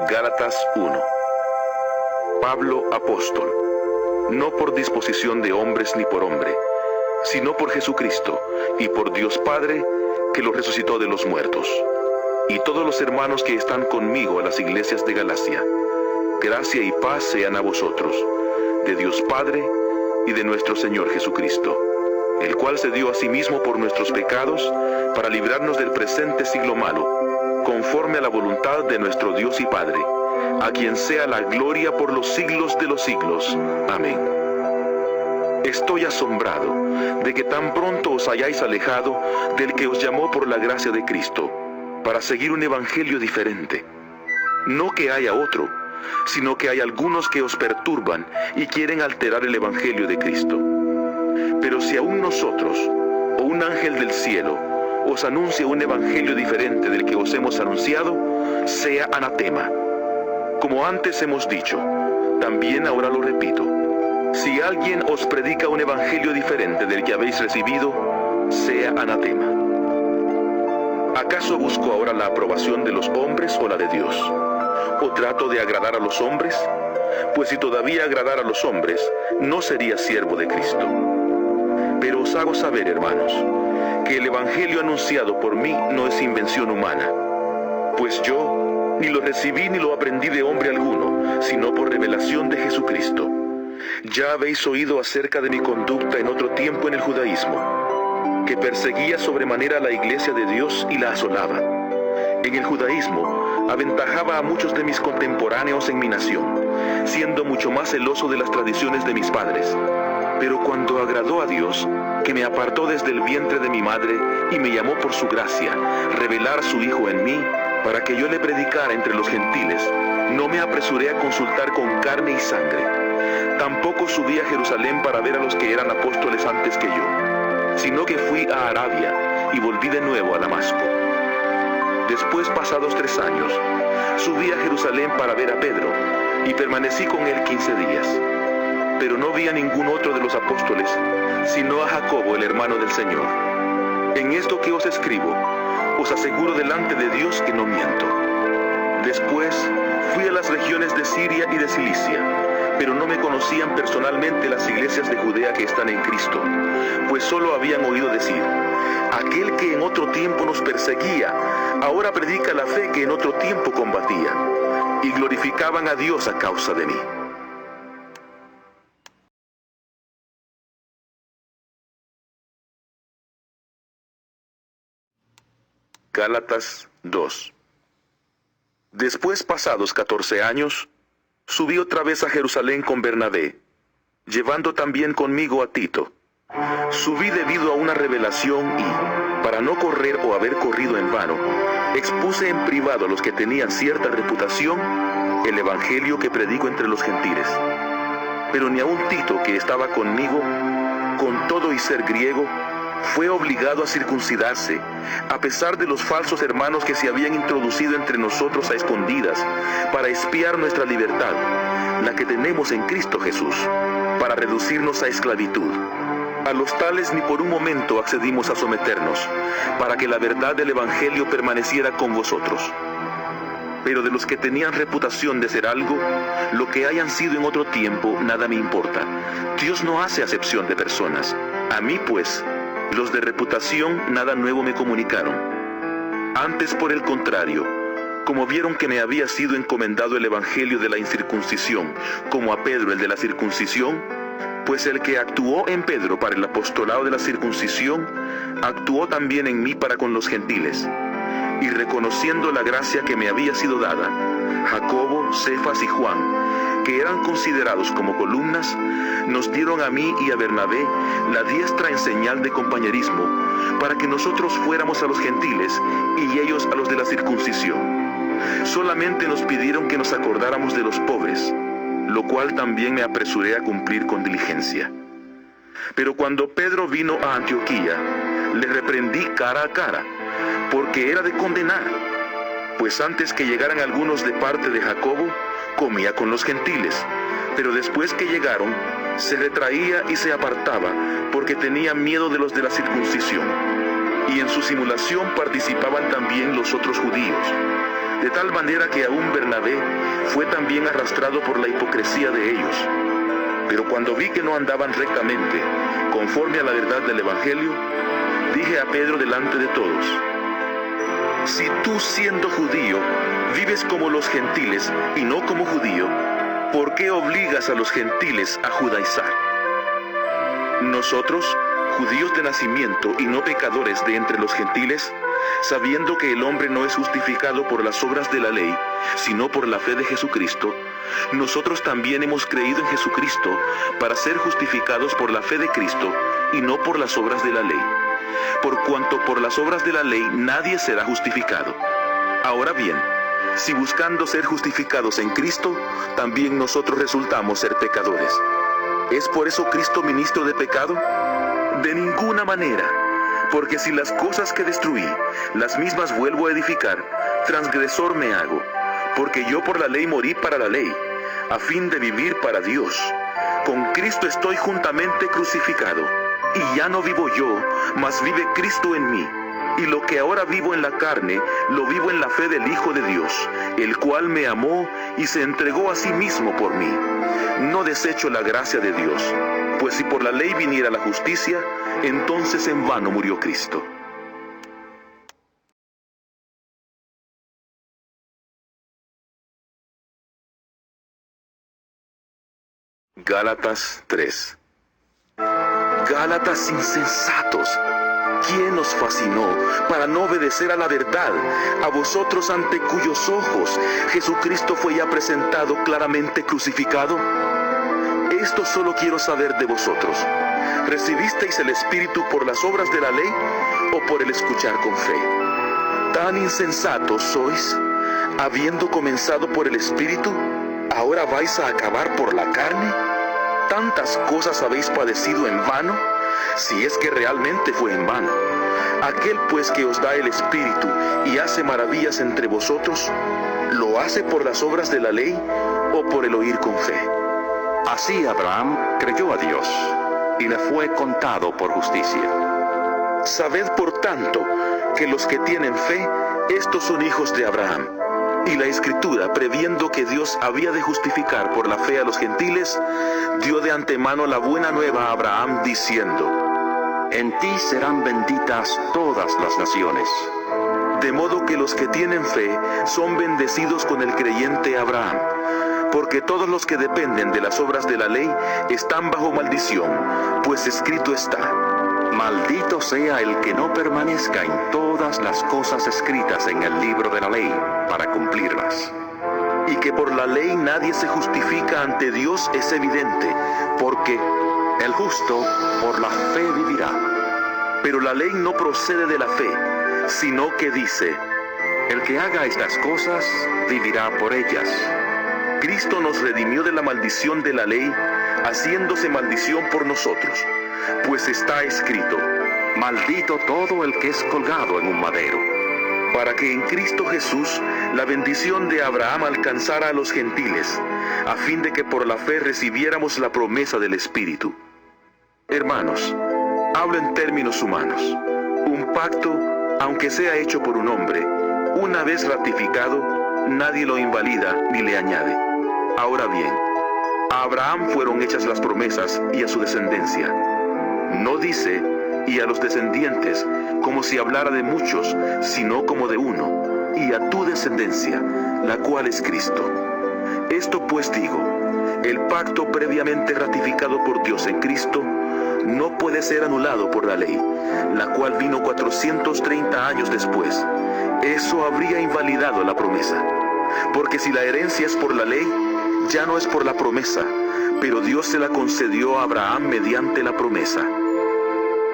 Gálatas 1. Pablo, apóstol, no por disposición de hombres ni por hombre, sino por Jesucristo y por Dios Padre, que lo resucitó de los muertos. Y todos los hermanos que están conmigo en las iglesias de Galacia, gracia y paz sean a vosotros, de Dios Padre y de nuestro Señor Jesucristo, el cual se dio a sí mismo por nuestros pecados, para librarnos del presente siglo malo, conforme a la voluntad de nuestro Dios y Padre, a quien sea la gloria por los siglos de los siglos. Amén. Estoy asombrado de que tan pronto os hayáis alejado del que os llamó por la gracia de Cristo, para seguir un evangelio diferente. No que haya otro, sino que hay algunos que os perturban y quieren alterar el evangelio de Cristo. Pero si aún nosotros, o un ángel del cielo, os anuncia un evangelio diferente del que os hemos anunciado, sea anatema. Como antes hemos dicho, también ahora lo repito: si alguien os predica un evangelio diferente del que habéis recibido, sea anatema. ¿Acaso busco ahora la aprobación de los hombres o la de Dios? ¿O trato de agradar a los hombres? Pues si todavía agradara a los hombres, no sería siervo de Cristo. Pero os hago saber, hermanos, que el evangelio anunciado por mí no es invención humana, pues yo ni lo recibí ni lo aprendí de hombre alguno, sino por revelación de Jesucristo. Ya habéis oído acerca de mi conducta en otro tiempo en el judaísmo, que perseguía sobremanera a la iglesia de Dios y la asolaba. En el judaísmo aventajaba a muchos de mis contemporáneos en mi nación, siendo mucho más celoso de las tradiciones de mis padres. Pero cuando agradó a Dios, que me apartó desde el vientre de mi madre y me llamó por su gracia, revelar su Hijo en mí, para que yo le predicara entre los gentiles, no me apresuré a consultar con carne y sangre. Tampoco subí a Jerusalén para ver a los que eran apóstoles antes que yo, sino que fui a Arabia y volví de nuevo a Damasco. Después, pasados 3 años, subí a Jerusalén para ver a Pedro, y permanecí con él 15 días. Pero no vi a ningún otro de los apóstoles, sino a Jacobo, el hermano del Señor. En esto que os escribo, os aseguro delante de Dios que no miento. Después fui a las regiones de Siria y de Cilicia, pero no me conocían personalmente las iglesias de Judea que están en Cristo, pues solo habían oído decir: aquel que en otro tiempo nos perseguía, ahora predica la fe que en otro tiempo combatía, y glorificaban a Dios a causa de mí. Gálatas 2. Después, pasados 14 años, subí otra vez a Jerusalén con Bernabé, llevando también conmigo a Tito. Subí debido a una revelación y, para no correr o haber corrido en vano, expuse en privado a los que tenían cierta reputación el evangelio que predico entre los gentiles. Pero ni aun Tito, que estaba conmigo, con todo y ser griego, fue obligado a circuncidarse, a pesar de los falsos hermanos que se habían introducido entre nosotros a escondidas, para espiar nuestra libertad, la que tenemos en Cristo Jesús, para reducirnos a esclavitud. A los tales ni por un momento accedimos a someternos, para que la verdad del evangelio permaneciera con vosotros. Pero de los que tenían reputación de ser algo, lo que hayan sido en otro tiempo, nada me importa. Dios no hace acepción de personas. A mí, pues, los de reputación nada nuevo me comunicaron. Antes, por el contrario, como vieron que me había sido encomendado el evangelio de la incircuncisión, como a Pedro el de la circuncisión, pues el que actuó en Pedro para el apostolado de la circuncisión, actuó también en mí para con los gentiles. Y reconociendo la gracia que me había sido dada, Jacobo, Cefas y Juan, que eran considerados como columnas, nos dieron a mí y a Bernabé la diestra en señal de compañerismo, para que nosotros fuéramos a los gentiles y ellos a los de la circuncisión. Solamente nos pidieron que nos acordáramos de los pobres, lo cual también me apresuré a cumplir con diligencia. Pero cuando Pedro vino a Antioquía, le reprendí cara a cara, porque era de condenar, pues antes que llegaran algunos de parte de Jacobo, comía con los gentiles, pero después que llegaron, se retraía y se apartaba, porque tenía miedo de los de la circuncisión. Y en su simulación participaban también los otros judíos. de tal manera que aún Bernabé fue también arrastrado por la hipocresía de ellos. Pero cuando vi que no andaban rectamente, conforme a la verdad del Evangelio, dije a Pedro delante de todos: si tú, siendo judío, vives como los gentiles y no como judío, ¿por qué obligas a los gentiles a judaizar? Nosotros, judíos de nacimiento y no pecadores de entre los gentiles, sabiendo que el hombre no es justificado por las obras de la ley, sino por la fe de Jesucristo, nosotros también hemos creído en Jesucristo para ser justificados por la fe de Cristo y no por las obras de la ley. Por cuanto por las obras de la ley nadie será justificado. Ahora bien, si buscando ser justificados en Cristo, también nosotros resultamos ser pecadores, ¿es por eso Cristo ministro de pecado? De ninguna manera, porque si las cosas que destruí, las mismas vuelvo a edificar, transgresor me hago, porque yo por la ley morí para la ley, a fin de vivir para Dios. Con Cristo estoy juntamente crucificado, y ya no vivo yo, mas vive Cristo en mí. Y lo que ahora vivo en la carne, lo vivo en la fe del Hijo de Dios, el cual me amó y se entregó a sí mismo por mí. No desecho la gracia de Dios, pues si por la ley viniera la justicia, entonces en vano murió Cristo. Gálatas 3. Gálatas insensatos, ¿quién os fascinó para no obedecer a la verdad, a vosotros ante cuyos ojos Jesucristo fue ya presentado claramente crucificado? Esto solo quiero saber de vosotros: ¿recibisteis el Espíritu por las obras de la ley o por el escuchar con fe? ¿Tan insensatos sois? Habiendo comenzado por el Espíritu, ¿ahora vais a acabar por la carne? ¿Tantas cosas habéis padecido en vano? Si es que realmente fue en vano. Aquel pues que os da el Espíritu y hace maravillas entre vosotros, ¿lo hace por las obras de la ley o por el oír con fe? Así Abraham creyó a Dios, y le fue contado por justicia. Sabed por tanto que los que tienen fe, estos son hijos de Abraham. Y la Escritura, previendo que Dios había de justificar por la fe a los gentiles, dio de antemano la buena nueva a Abraham, diciendo: En ti serán benditas todas las naciones. De modo que los que tienen fe son bendecidos con el creyente Abraham. Porque todos los que dependen de las obras de la ley están bajo maldición, pues escrito está: Maldito sea el que no permanezca en todas las cosas escritas en el libro de la ley, para cumplirlas. Y que por la ley nadie se justifica ante Dios es evidente, porque el justo por la fe vivirá. Pero la ley no procede de la fe, sino que dice: El que haga estas cosas vivirá por ellas. Cristo nos redimió de la maldición de la ley, haciéndose maldición por nosotros, pues está escrito: Maldito todo el que es colgado en un madero. Para que en Cristo Jesús la bendición de Abraham alcanzara a los gentiles, a fin de que por la fe recibiéramos la promesa del Espíritu. Hermanos, hablo en términos humanos. Un pacto, aunque sea hecho por un hombre, una vez ratificado, nadie lo invalida ni le añade. Ahora bien, a Abraham fueron hechas las promesas y a su descendencia. No dice: y a los descendientes, como si hablara de muchos, sino como de uno, y a tu descendencia, la cual es Cristo. Esto pues digo: el pacto previamente ratificado por Dios en Cristo no puede ser anulado por la ley, la cual vino 430 años después. Eso habría invalidado la promesa. Porque si la herencia es por la ley, ya no es por la promesa, pero Dios se la concedió a Abraham mediante la promesa.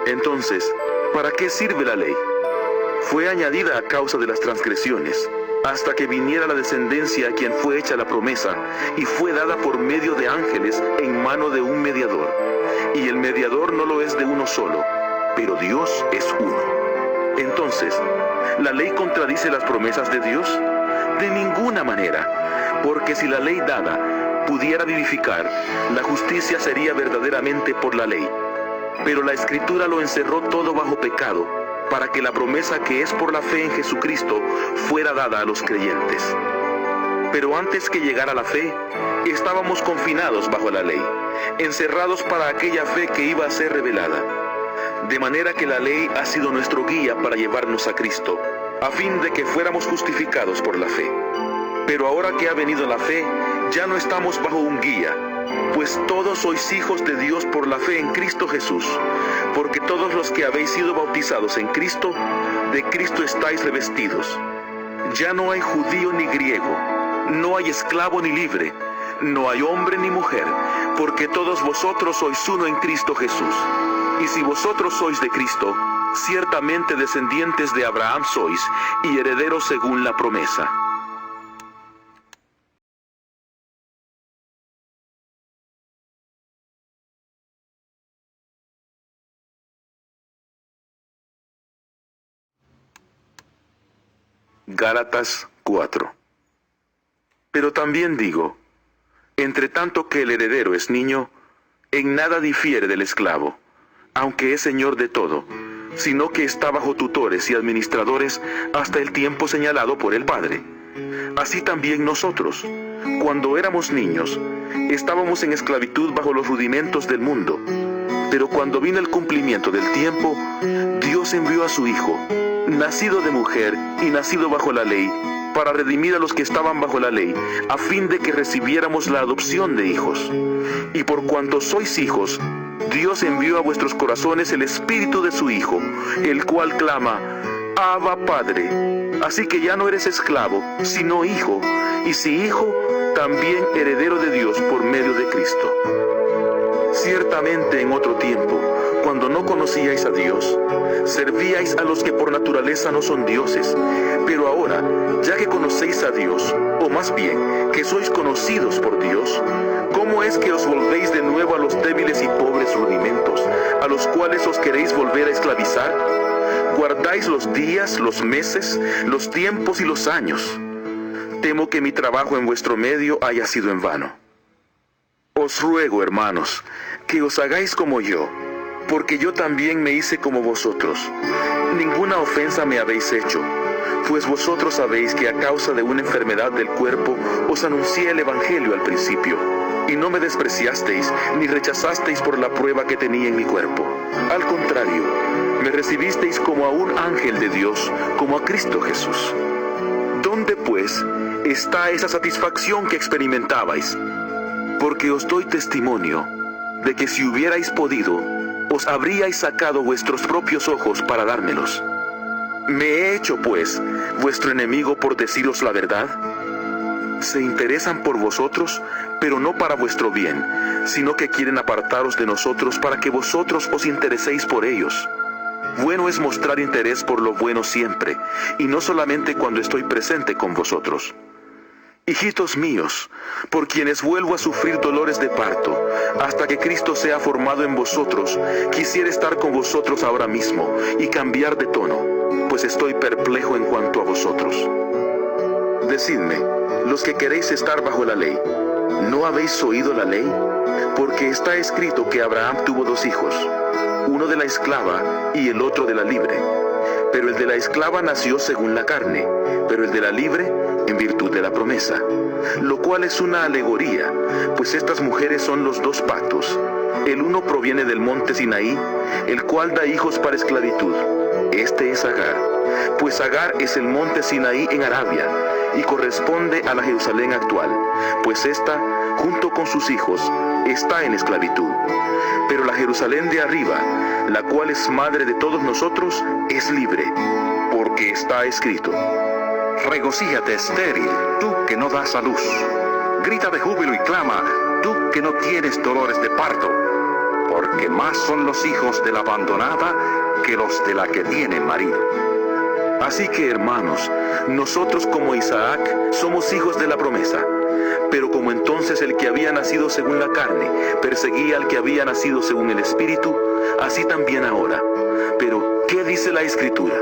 Entonces, ¿para qué sirve la ley? Fue añadida a causa de las transgresiones, hasta que viniera la descendencia a quien fue hecha la promesa, y fue dada por medio de ángeles en mano de un mediador. Y el mediador no lo es de uno solo, pero Dios es uno. Entonces, ¿la ley contradice las promesas de Dios? De ninguna manera, porque si la ley dada pudiera vivificar, la justicia sería verdaderamente por la ley. Pero la Escritura lo encerró todo bajo pecado, para que la promesa que es por la fe en Jesucristo fuera dada a los creyentes. Pero antes que llegara la fe, estábamos confinados bajo la ley, encerrados para aquella fe que iba a ser revelada. De manera que la ley ha sido nuestro guía para llevarnos a Cristo, a fin de que fuéramos justificados por la fe. Pero ahora que ha venido la fe, ya no estamos bajo un guía, pues todos sois hijos de Dios por la fe en Cristo Jesús, porque todos los que habéis sido bautizados en Cristo, de Cristo estáis revestidos. Ya no hay judío ni griego, no hay esclavo ni libre, no hay hombre ni mujer, porque todos vosotros sois uno en Cristo Jesús. Y si vosotros sois de Cristo, ciertamente descendientes de Abraham sois, y herederos según la promesa. Gálatas 4. Pero también digo, entre tanto que el heredero es niño, en nada difiere del esclavo, aunque es señor de todo, sino que está bajo tutores y administradores hasta el tiempo señalado por el Padre. Así también nosotros, cuando éramos niños, estábamos en esclavitud bajo los rudimentos del mundo. Pero cuando vino el cumplimiento del tiempo, Dios envió a su Hijo, nacido de mujer y nacido bajo la ley, para redimir a los que estaban bajo la ley, a fin de que recibiéramos la adopción de hijos. Y por cuanto sois hijos, Dios envió a vuestros corazones el Espíritu de su Hijo, el cual clama, Abba, Padre. Así que ya no eres esclavo, sino hijo, y si hijo, también heredero de Dios por medio de Cristo. Ciertamente en otro tiempo, cuando no conocíais a Dios, servíais a los que por naturaleza no son dioses. Pero ahora, ya que conocéis a Dios, o más bien, que sois conocidos por Dios, ¿cómo es que os volvéis de nuevo a los débiles y pobres rudimentos, a los cuales os queréis volver a esclavizar? ¿Guardáis los días, los meses, los tiempos y los años? Temo que mi trabajo en vuestro medio haya sido en vano. Os ruego, hermanos, que os hagáis como yo, porque yo también me hice como vosotros. Ninguna ofensa me habéis hecho, pues vosotros sabéis que a causa de una enfermedad del cuerpo os anuncié el Evangelio al principio, y no me despreciasteis ni rechazasteis por la prueba que tenía en mi cuerpo. Al contrario, me recibisteis como a un ángel de Dios, como a Cristo Jesús. ¿Dónde, pues, está esa satisfacción que experimentabais? Porque os doy testimonio de que si hubierais podido, os habríais sacado vuestros propios ojos para dármelos. ¿Me he hecho, pues, vuestro enemigo por deciros la verdad? Se interesan por vosotros, pero no para vuestro bien, sino que quieren apartaros de nosotros para que vosotros os intereséis por ellos. Bueno es mostrar interés por lo bueno siempre, y no solamente cuando estoy presente con vosotros. Hijitos míos, por quienes vuelvo a sufrir dolores de parto, hasta que Cristo sea formado en vosotros, quisiera estar con vosotros ahora mismo y cambiar de tono, pues estoy perplejo en cuanto a vosotros. Decidme, los que queréis estar bajo la ley, ¿no habéis oído la ley? Porque está escrito que Abraham tuvo dos hijos, uno de la esclava y el otro de la libre. Pero el de la esclava nació según la carne, pero el de la libre en virtud de la promesa, lo cual es una alegoría, pues estas mujeres son los dos pactos. El uno proviene del monte Sinaí, el cual da hijos para esclavitud. Este es Agar, pues Agar es el monte Sinaí en Arabia, y corresponde a la Jerusalén actual, pues ésta, junto con sus hijos, está en esclavitud. Pero la Jerusalén de arriba, la cual es madre de todos nosotros, es libre, porque está escrito: Regocíjate, estéril, tú que no das a luz. Grita de júbilo y clama, tú que no tienes dolores de parto, porque más son los hijos de la abandonada que los de la que tiene marido. Así que, hermanos, nosotros como Isaac somos hijos de la promesa. Pero como entonces el que había nacido según la carne perseguía al que había nacido según el Espíritu, así también ahora. Pero, ¿qué dice la Escritura?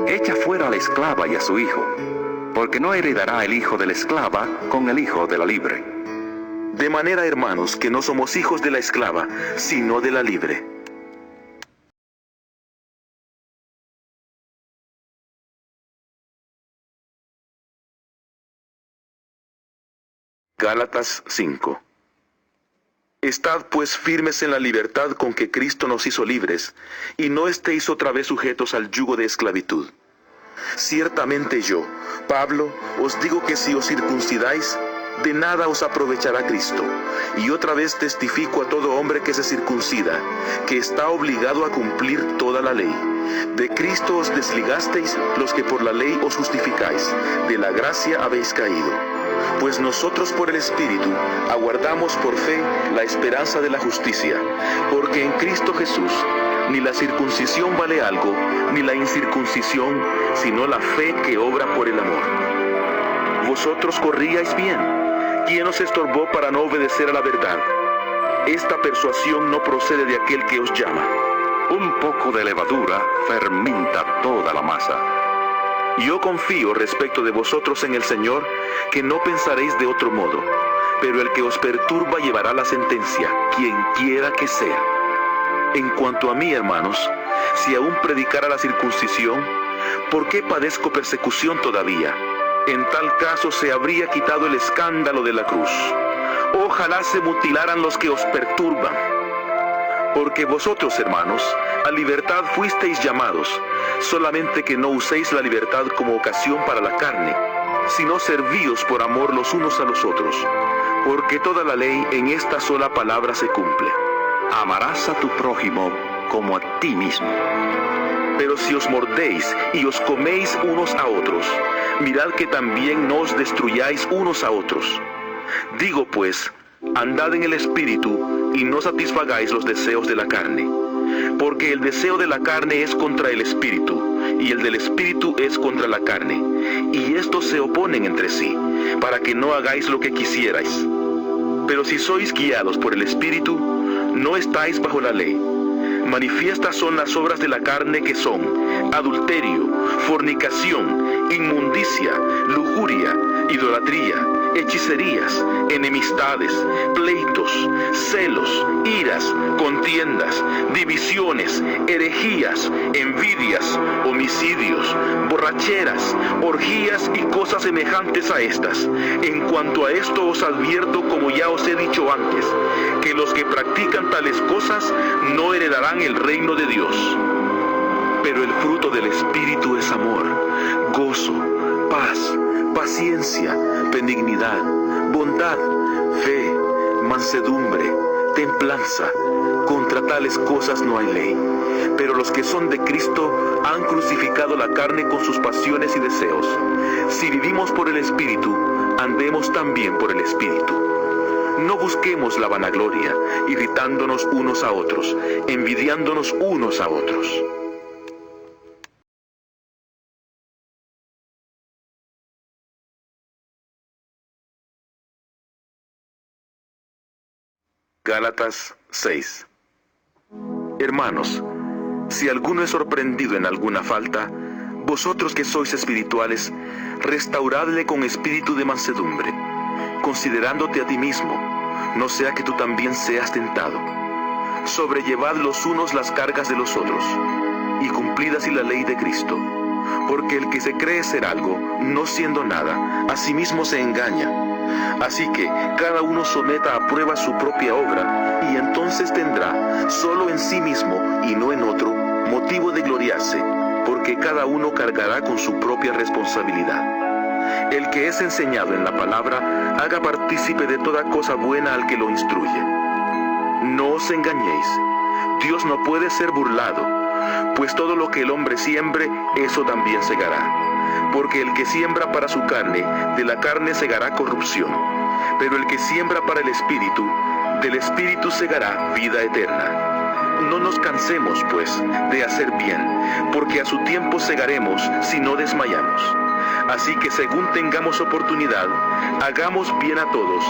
Echa fuera a la esclava y a su hijo, porque no heredará el hijo de la esclava con el hijo de la libre. De manera, hermanos, que no somos hijos de la esclava, sino de la libre. Gálatas 5. Estad pues firmes en la libertad con que Cristo nos hizo libres, y no estéis otra vez sujetos al yugo de esclavitud. Ciertamente yo, Pablo, os digo que si os circuncidáis, de nada os aprovechará Cristo. Y otra vez testifico a todo hombre que se circuncida, que está obligado a cumplir toda la ley. De Cristo os desligasteis los que por la ley os justificáis, de la gracia habéis caído. Pues nosotros por el Espíritu aguardamos por fe la esperanza de la justicia, porque en Cristo Jesús ni la circuncisión vale algo, ni la incircuncisión, sino la fe que obra por el amor. Vosotros corríais bien. ¿Quién os estorbó para no obedecer a la verdad? Esta persuasión no procede de aquel que os llama. Un poco de levadura fermenta toda la masa. Yo confío respecto de vosotros en el Señor, que no pensaréis de otro modo, pero el que os perturba llevará la sentencia, quien quiera que sea. En cuanto a mí, hermanos, si aún predicara la circuncisión, ¿por qué padezco persecución todavía? En tal caso se habría quitado el escándalo de la cruz. Ojalá se mutilaran los que os perturban. Porque vosotros, hermanos, a libertad fuisteis llamados, solamente que no uséis la libertad como ocasión para la carne, sino servíos por amor los unos a los otros, porque toda la ley en esta sola palabra se cumple. Amarás a tu prójimo como a ti mismo. Pero si os mordéis y os coméis unos a otros, mirad que también no os destruyáis unos a otros. Digo pues, andad en el Espíritu y no satisfagáis los deseos de la carne. Porque el deseo de la carne es contra el Espíritu, y el del Espíritu es contra la carne. Y estos se oponen entre sí, para que no hagáis lo que quisierais. Pero si sois guiados por el Espíritu, no estáis bajo la ley. Manifiestas son las obras de la carne, que son adulterio, fornicación, inmundicia, lujuria, idolatría, hechicerías, enemistades, pleitos, celos, iras, contiendas, divisiones, herejías, envidias, homicidios, borracheras, orgías y cosas semejantes a estas. En cuanto a esto os advierto, como ya os he dicho antes, que los que practican tales cosas no heredarán el reino de Dios. Pero el fruto del Espíritu es amor, gozo, paz, paciencia, benignidad, bondad, fe, mansedumbre, templanza. Contra tales cosas no hay ley. Pero los que son de Cristo han crucificado la carne con sus pasiones y deseos. Si vivimos por el Espíritu, andemos también por el Espíritu. No busquemos la vanagloria, irritándonos unos a otros, envidiándonos unos a otros. Gálatas 6. Hermanos, si alguno es sorprendido en alguna falta, vosotros que sois espirituales, restauradle con espíritu de mansedumbre, considerándote a ti mismo, no sea que tú también seas tentado. Sobrellevad los unos las cargas de los otros, y cumplid así la ley de Cristo. Porque el que se cree ser algo, no siendo nada, a sí mismo se engaña. Así que cada uno someta a prueba su propia obra, y entonces tendrá, solo en sí mismo y no en otro, motivo de gloriarse, porque cada uno cargará con su propia responsabilidad. El que es enseñado en la palabra, haga partícipe de toda cosa buena al que lo instruye. No os engañéis, Dios no puede ser burlado, pues todo lo que el hombre siembre, eso también segará. Porque el que siembra para su carne, de la carne segará corrupción. Pero el que siembra para el Espíritu, del Espíritu segará vida eterna. No nos cansemos, pues, de hacer bien, porque a su tiempo segaremos si no desmayamos. Así que según tengamos oportunidad, hagamos bien a todos,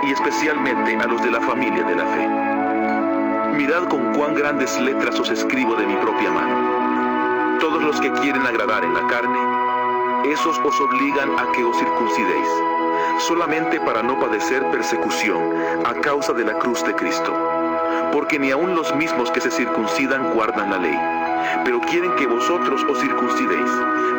y especialmente a los de la familia de la fe. Mirad con cuán grandes letras os escribo de mi propia mano. Todos los que quieren agradar en la carne, esos os obligan a que os circuncidéis, solamente para no padecer persecución a causa de la cruz de Cristo. Porque ni aun los mismos que se circuncidan guardan la ley, pero quieren que vosotros os circuncidéis,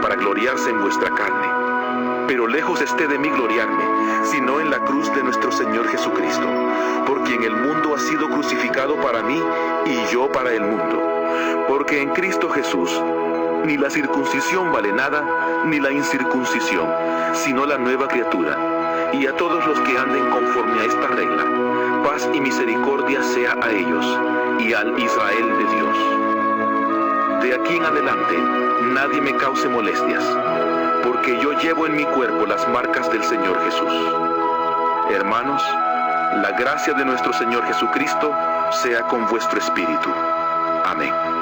para gloriarse en vuestra carne. Pero lejos esté de mí gloriarme, sino en la cruz de nuestro Señor Jesucristo, por quien el mundo ha sido crucificado para mí y yo para el mundo. Porque en Cristo Jesús ni la circuncisión vale nada, ni la incircuncisión, sino la nueva criatura. Y a todos los que anden conforme a esta regla, paz y misericordia sea a ellos y al Israel de Dios. De aquí en adelante, nadie me cause molestias, porque yo llevo en mi cuerpo las marcas del Señor Jesús. Hermanos, la gracia de nuestro Señor Jesucristo sea con vuestro espíritu. Amén.